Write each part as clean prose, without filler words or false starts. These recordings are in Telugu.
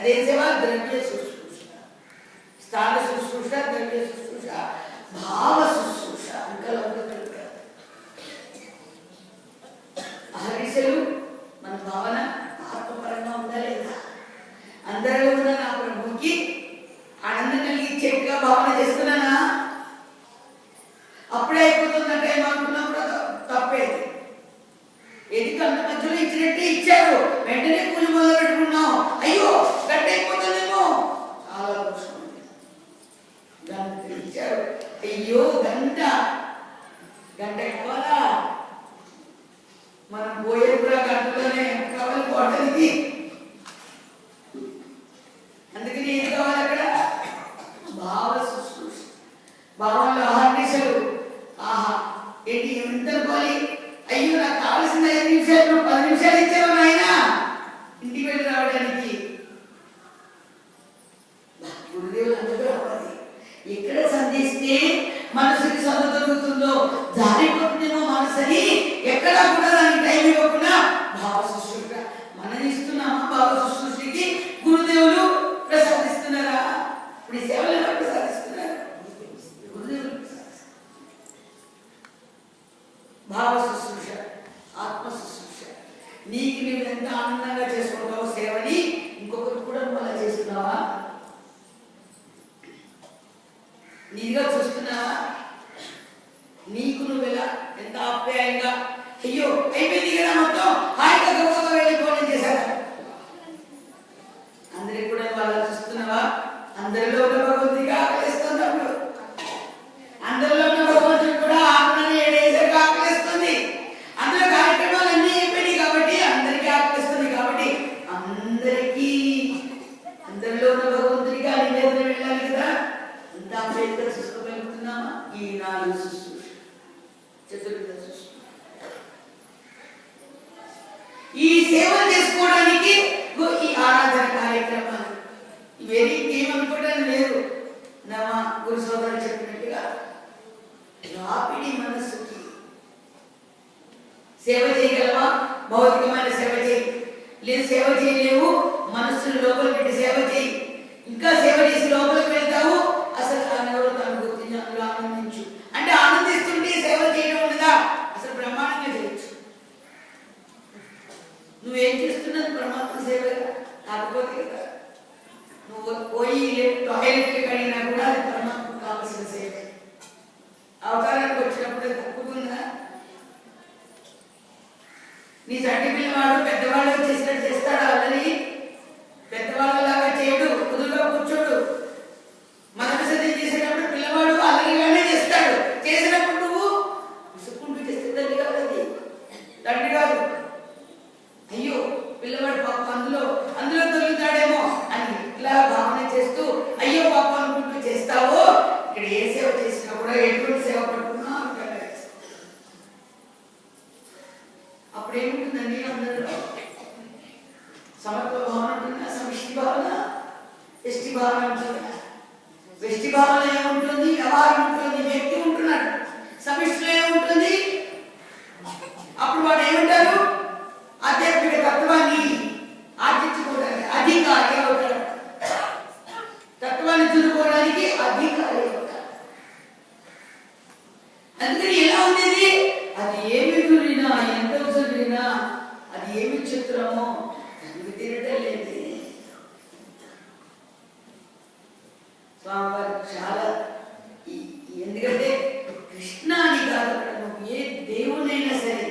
అదే సేవ ద్రవ్య శుశ్రూష, స్థాన శుశ్రూష, ద్రవ్య శుశ్రూష, భావ శుశ్రూష. ఇంకా అహర్నిశలు మన భావన ఆత్మపరంగా ఉందా లేదా? అందరిలో ఉన్న నా ప్రభువుకి ఆనందం కలిగించేట్టుగా భావన చేస్తున్నానా? అప్పుడే అయిపోతుందంటే ఏమనుకున్నప్పుడు తప్పేది. ఏది కంట మధ్యలో ఇచ్చినట్టే ఇచ్చారు, వెంటనే పూజ మొదలు పెట్టుకున్నాం. అయ్యో గంట అయిపోతుందేమో, చాలా కష్టం. గంట ఇచ్చారు, అయ్యో గంట కావాలా? మనం పోయే కూడా గంటలోనే కావాలి కోటలికి. అందుకని ఏం కావాలి అక్కడ? భావ శుశ్రూష. భావంలో అహర్నిశలు. ఆహా ఏంటి ఎంత అనుకోవాలి? అయ్యో నాకు కావాల్సిన 5 నిమిషాలు 10 నిమిషాలు ఇచ్చావు నాయన ఇంటికి వెళ్ళి రావడానికి. గురుదేవులు అందరూ రావాలి. ఎక్కడ సంధిస్తే మనసుకి సంద దొరుకుతుందో, జారిపోతుందేమో మనసని ఎక్కడా కూడా దానికి టైం ఇవ్వకుండా భావ శుశ్రూష మనం ఇస్తున్నామా? భావ శుశ్రూషకి గురుదేవులు ప్రసాదిస్తున్నారా? ఇప్పుడు ఈ సేవలు ఎవరు ప్రసాదిస్తున్నారు? గురుదేవులు ప్రసాదిస్తున్నారు. భావ శుశ్రూష, ఆత్మ శుశ్రూష. నీకు నువ్వు ఎంత ఆనందంగా చేసుకుంటావు సేవని, ఇంకొకరు కూడా నువ్వు అలా చేస్తున్నావా? నీగా చూస్తున్నావా? నీకు నువ్వు ఎలా ఎంత ఆప్యాయంగా, అయ్యో అయిపోయింది కదా మొత్తం హాయిగా గొప్పగా వెళ్ళిపోవడం చేశారా? అందరికి కూడా వాళ్ళు చూస్తున్నావా? అందరిలో ఉన్న భగవంతుడికి ఆకలిస్తుంది. అప్పుడు అందరిలో ఉన్న భగవంతుడికి కూడా ఆత్మని ఏడేసాక ఆకలిస్తుంది. అందులో కార్యక్రమాలు అన్నీ అయిపోయినాయి కాబట్టి అందరికీ ఆకలిస్తుంది. కాబట్టి అందరిలో ఉన్న భగవంతుడికి ఆ నివేదన వెళ్ళాలి కదా. అంత ఆప్యాయంగా చూసుకోగలుగుతున్నామా? ఈ 4 శుశ్రూష, చతుర్థ శుశ్రూష. ఈ సేవ చేసుకోవడానికి ఈ ఆరాధన కార్యక్రమాలు ఇవేది ఏమనుకోవడం లేదు. నా గురు సోదరులు చెప్పినట్టుగా రాపిడి మనస్సుకి సేవ చేయగలవా? భౌతికమైన సేవ చేయి. లేదు సేవ చేయలేవు, మనస్సును లోపల పెట్టి సేవ చేయి. ఇంకా సేవ చేసి లోపలికి వెళ్తావు, అసలు తానెవరో తాను గుర్తించి అందులో ఆనందించు. అంటే ఆనందిస్తుంటే సేవ చేయడం ఉండదా? అసలు బ్రహ్మాండంగా చేయొచ్చు. నువ్వేం చేస్తున్నది పరమాత్మ సేవగా కాకపోతే కదా. నువ్వు పోయి టాయిలెట్కి కడిగినా కూడా అది పరమాత్మకు కావాల్సిన సేవ. అవతారానికి వచ్చినప్పుడు తప్పుకుందా? నీ చట్టి పిల్లవాడు పెద్దవాళ్ళు చేసినట్టు చేస్తాడు. వాళ్ళని పెద్దవాళ్ళలాగా చేయడు, కుదురుగా కూర్చోడు. మనకు సరి చేసేటప్పుడు పిల్లవాడు అల్లరిగానే చేస్తాడు. చేసినప్పుడు నువ్వు విసుక్కుంటూ చేస్తే తండ్రి కాదు, అది తండ్రి కాదు. అయ్యో పిల్లవాడు పాప అందులో తొలుగుతాడేమో అని ఇట్లా భావన చేస్తూ అయ్యో పాప అనుకుంటూ చేస్తావో. ఇక్కడ ఏ సేవ చేసినా కూడా ఎటువంటి సేవ పడుతున్నా అప్పుడు ఏముంటుందండి? అందరిలో సమత్వ భావన ఉంటుందా? సమిష్టి భావన, ఎష్టి భావన ఉంటుందా? వెష్టి భావన ఏముంటుంది? వ్యవహారం ఉంటుంది, వ్యక్తి ఉంటున్నాడు. సమిష్టిలో ఏముంటుంది? అప్పుడు వాడు ఏమంటారు? ఆధ్యాత్మిక తత్వాన్ని ఆర్జించుకోవడానికి అధికారి అవుతాడు. తత్వాన్ని చూసుకోవడానికి అధికారి అవుతాడు. అందుకని ఎలా ఉండేది? అది ఏమి చూడినా, ఎంత చూడినా, అది ఏమి చిత్రమో దానికి తిరగటం లేదు. స్వామివారు చాలా ఎందుకంటే కృష్ణ అని కాదు, అక్కడ నువ్వు ఏ దేవునైనా సరే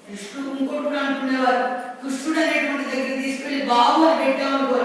కృష్ణుడు ఇంకోటి కూడా అనుకునేవారు. కృష్ణుడు అనేటువంటి దగ్గర తీసుకెళ్లి బాబు అని పెట్టామనుకో,